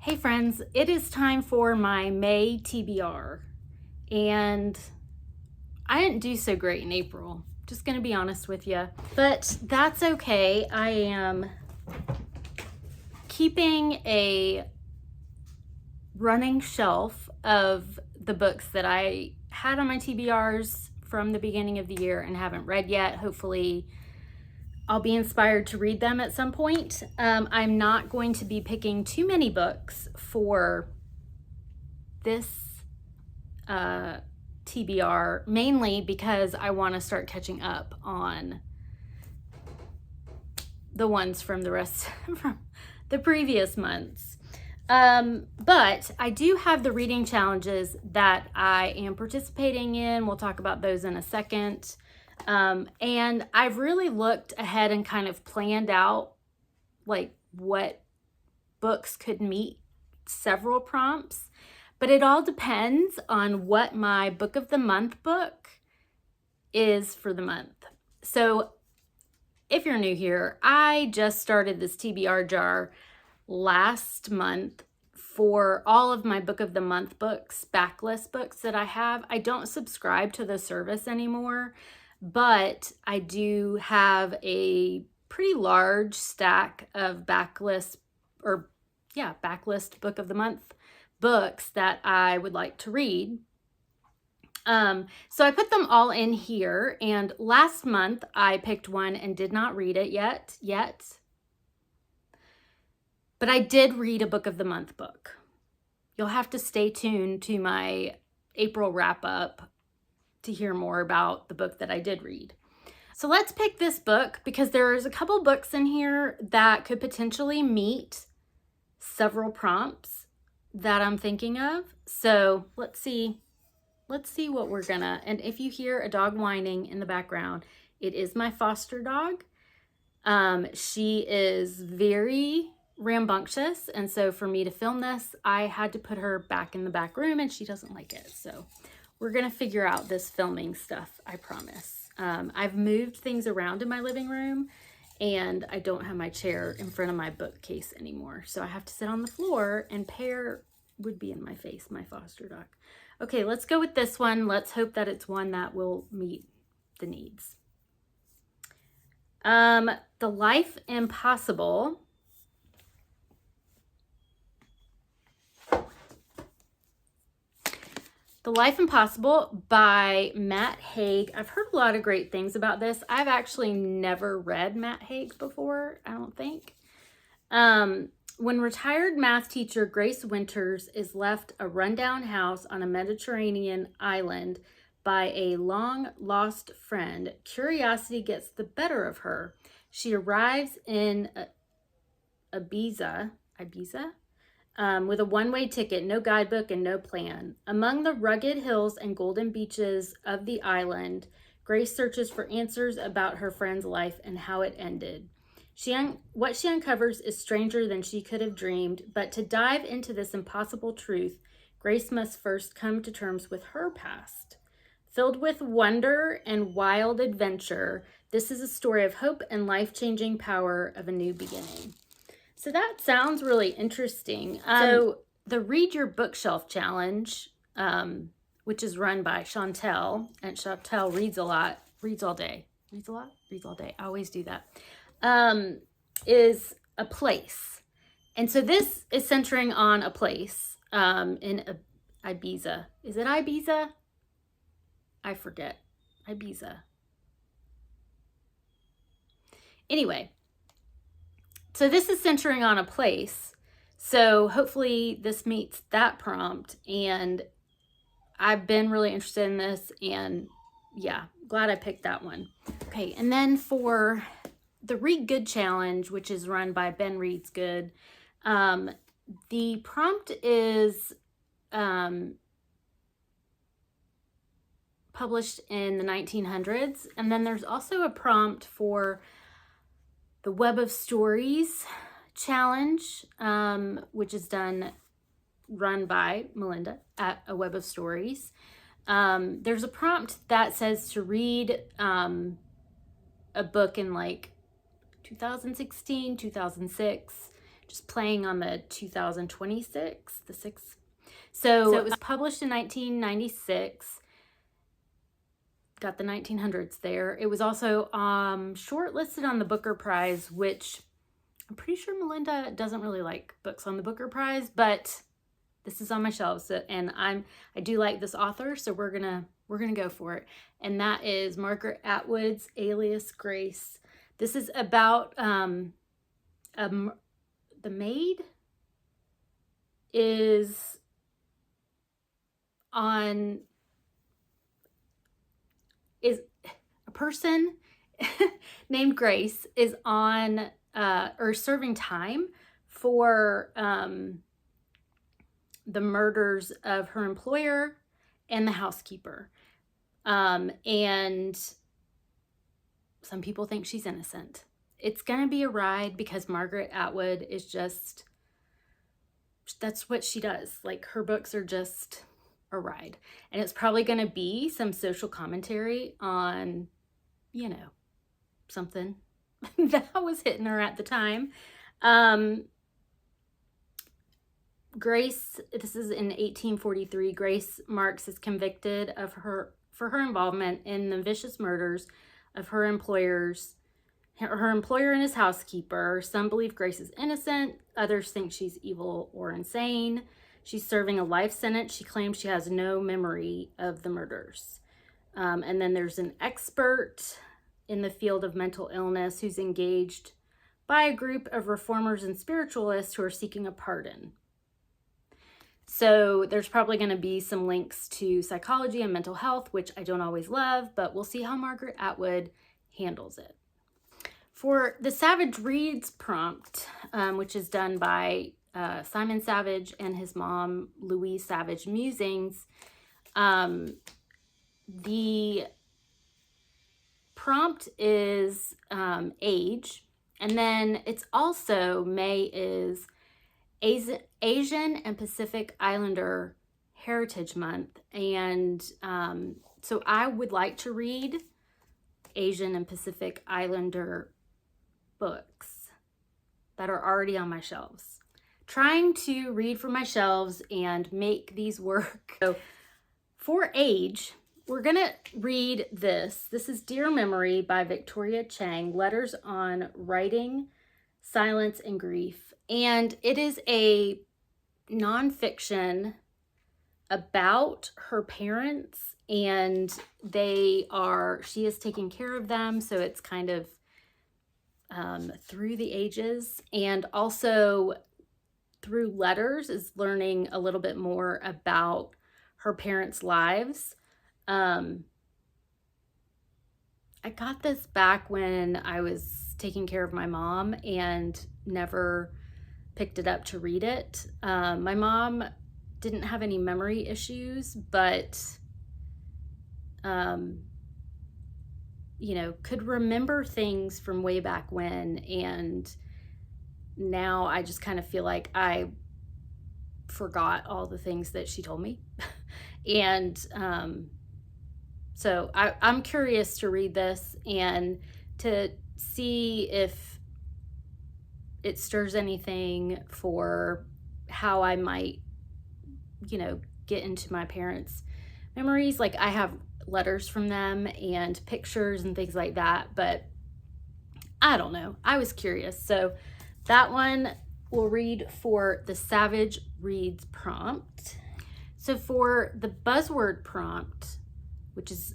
Hey friends, it is time for my May TBR, and I didn't do so great in April, just gonna be honest with you, but that's okay. I am keeping a running shelf of the books that I had on my TBRs from the beginning of the year and haven't read yet. Hopefully I'll be inspired to read them at some point. I'm not going to be picking too many books for this TBR, mainly because I want to start catching up on the ones from the rest from the previous months. But I do have the reading challenges that I am participating in. We'll talk about those in a second. And I've really looked ahead and kind of planned out like what books could meet several prompts, but it all depends on what my book of the month book is for the month. So if you're new here, I just started this TBR jar last month for all of my book of the month books, backlist books that I have. I don't subscribe to the service anymore, but I do have a pretty large stack of backlist book of the month books that I would like to read. So I put them all in here, and last month I picked one and did not read it yet. But I did read a book of the month book. You'll have to stay tuned to my April wrap up to hear more about the book that I did read. So let's pick this book because there's a couple books in here that could potentially meet several prompts that I'm thinking of. So let's see what we're gonna, and if you hear a dog whining in the background, it is my foster dog. She is very rambunctious, and so for me to film this, I had to put her back in the back room, and she doesn't like it. So we're gonna figure out this filming stuff, I promise. I've moved things around in my living room, and I don't have my chair in front of my bookcase anymore. So I have to sit on the floor, and Pear would be in my face, my foster dog. Okay, let's go with this one. Let's hope that it's one that will meet the needs. The Life Impossible. The Life Impossible by Matt Haig. I've heard a lot of great things about this. I've actually never read Matt Haig before, I don't think. When retired math teacher Grace Winters is left a rundown house on a Mediterranean island by a long-lost friend, curiosity gets the better of her. She arrives in Ibiza, with a one-way ticket, no guidebook, and no plan. Among the rugged hills and golden beaches of the island, Grace searches for answers about her friend's life and how it ended. What she uncovers is stranger than she could have dreamed, but to dive into this impossible truth, Grace must first come to terms with her past. Filled with wonder and wild adventure, this is a story of hope and life-changing power of a new beginning. So that sounds really interesting. So the Read Your Bookshelf Challenge, which is run by Chantel, and Chantel reads a lot, reads all day. Reads a lot? Reads all day. I always do that. Is a place. And so this is centering on a place in Ibiza. Is it Ibiza? I forget. Ibiza. Anyway, so this is centering on a place. So hopefully this meets that prompt, and I've been really interested in this, and yeah, glad I picked that one. Okay, and then for the Read Good Challenge, which is run by Ben Reads Good, the prompt is published in the 1900s, and then there's also a prompt for the Web of Stories Challenge, which is run by Melinda at A Web of Stories. There's a prompt that says to read a book in like 2016, 2006, just playing on the 2026, the 6th. So it was published in 1996. Got the 1900s there. It was also shortlisted on the Booker Prize, which I'm pretty sure Melinda doesn't really like books on the Booker Prize, but this is on my shelves, and I do like this author, so we're gonna go for it. And that is Margaret Atwood's Alias Grace. This is about the maid is a person named Grace is on or serving time for the murders of her employer and the housekeeper. And some people think she's innocent. It's gonna be a ride because Margaret Atwood is just, that's what she does. Like, her books are just a ride. And it's probably gonna be some social commentary on, you know, something that was hitting her at the time. Grace, this is in 1843, Grace Marks is convicted for her involvement in the vicious murders of her employer and his housekeeper. Some believe Grace is innocent. Others think she's evil or insane. She's serving a life sentence. She claims she has no memory of the murders. And then there's an expert in the field of mental illness who's engaged by a group of reformers and spiritualists who are seeking a pardon. So there's probably going to be some links to psychology and mental health, which I don't always love, but we'll see how Margaret Atwood handles it. For the Savage Reads prompt, which is done by Simon Savage and his mom, Louise Savage Musings, the prompt is age, and then it's also May is Asian and Pacific Islander Heritage Month, and so I would like to read Asian and Pacific Islander books that are already on my shelves. Trying to read from my shelves and make these work. So for age, we're gonna read this. This is Dear Memory by Victoria Chang, Letters on Writing, Silence, and Grief. And it is a nonfiction about her parents, and she is taking care of them. So it's kind of through the ages, and also through letters is learning a little bit more about her parents' lives. I got this back when I was taking care of my mom and never picked it up to read it. My mom didn't have any memory issues, but you know, could remember things from way back when, and now I just kind of feel like I forgot all the things that she told me. And so I'm curious to read this and to see if it stirs anything for how I might, you know, get into my parents' memories. Like, I have letters from them and pictures and things like that, but I don't know. I was curious. So that one we'll read for the Savage Reads prompt. So for the buzzword prompt, which is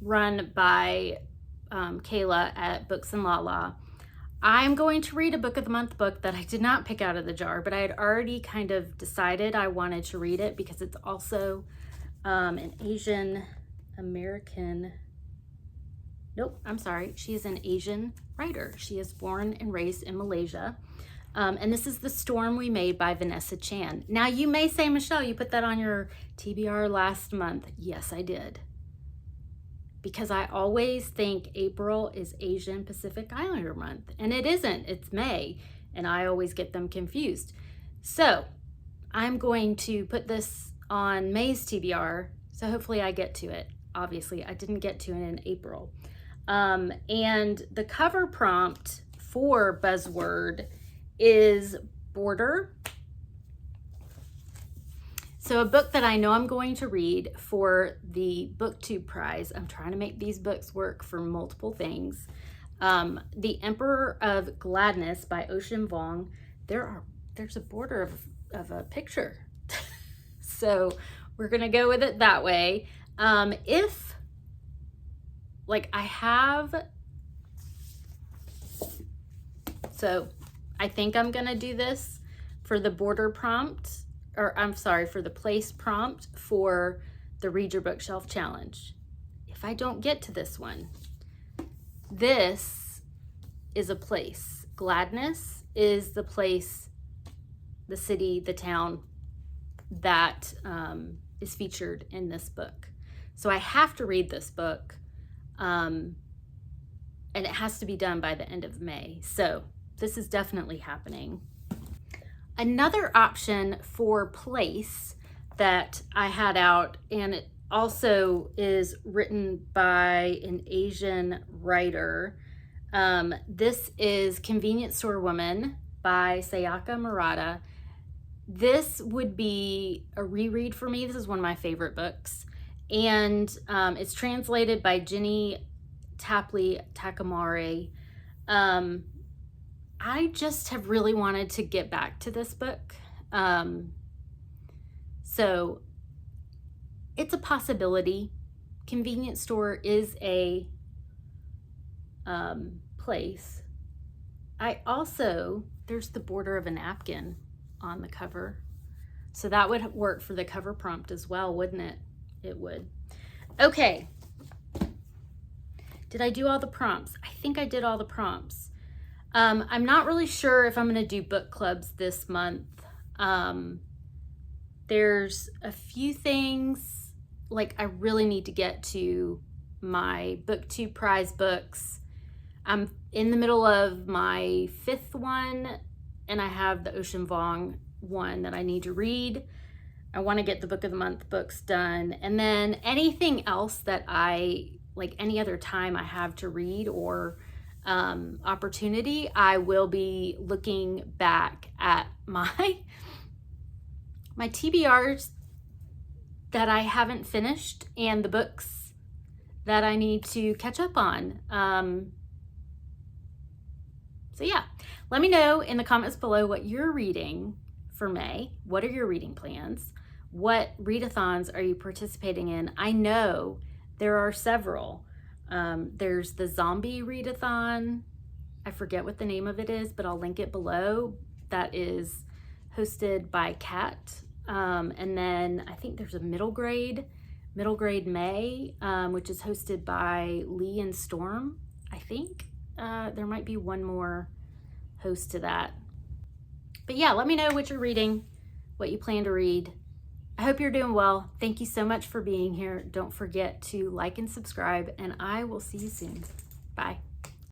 run by Kayla at Books and Lala, I'm going to read a Book of the Month book that I did not pick out of the jar, but I had already kind of decided I wanted to read it because it's also an Asian American. Nope, I'm sorry. She is an Asian writer. She is born and raised in Malaysia. And this is The Storm We Made by Vanessa Chan. Now, you may say, Michelle, you put that on your TBR last month. Yes, I did. Because I always think April is Asian Pacific Islander month, and it isn't. It's May, and I always get them confused. So I'm going to put this on May's TBR, so hopefully I get to it. Obviously, I didn't get to it in April. And the cover prompt for Buzzword is border. So a book that I know I'm going to read for the BookTube prize. I'm trying to make these books work for multiple things. The Emperor of Gladness by Ocean Vuong. There's a border of a picture. So we're gonna go with it that way. If like I have, so I think I'm gonna do this for the border prompt, or I'm sorry, for the place prompt for the Read Your Bookshelf Challenge. If I don't get to this one, this is a place. Gladness is the place, the city, the town that is featured in this book. So I have to read this book, and it has to be done by the end of May. So this is definitely happening. Another option for place that I had out, and it also is written by an Asian writer. This is Convenience Store Woman by Sayaka Murata. This would be a reread for me. This is one of my favorite books. And it's translated by Jenny Tapley Takamare. I just have really wanted to get back to this book. So it's a possibility. Convenience store is a place. There's the border of a napkin on the cover. So that would work for the cover prompt as well, wouldn't it? It would. Okay. Did I do all the prompts? I think I did all the prompts. I'm not really sure if I'm going to do book clubs this month. There's a few things, like I really need to get to my BookTube prize books. I'm in the middle of my 5th one, and I have the Ocean Vuong one that I need to read. I want to get the Book of the Month books done. And then anything else that any other time I have to read or opportunity, I will be looking back at my TBRs that I haven't finished and the books that I need to catch up on. So yeah, let me know in the comments below what you're reading for May. What are your reading plans? What readathons are you participating in? I know there are several. There's the zombie readathon. I forget what the name of it is, but I'll link it below. That is hosted by Kat. And then I think there's a middle grade May, which is hosted by Lee and Storm. I think there might be one more host to that. But yeah, let me know what you're reading, what you plan to read. I hope you're doing well. Thank you so much for being here. Don't forget to like and subscribe, and I will see you soon. Bye.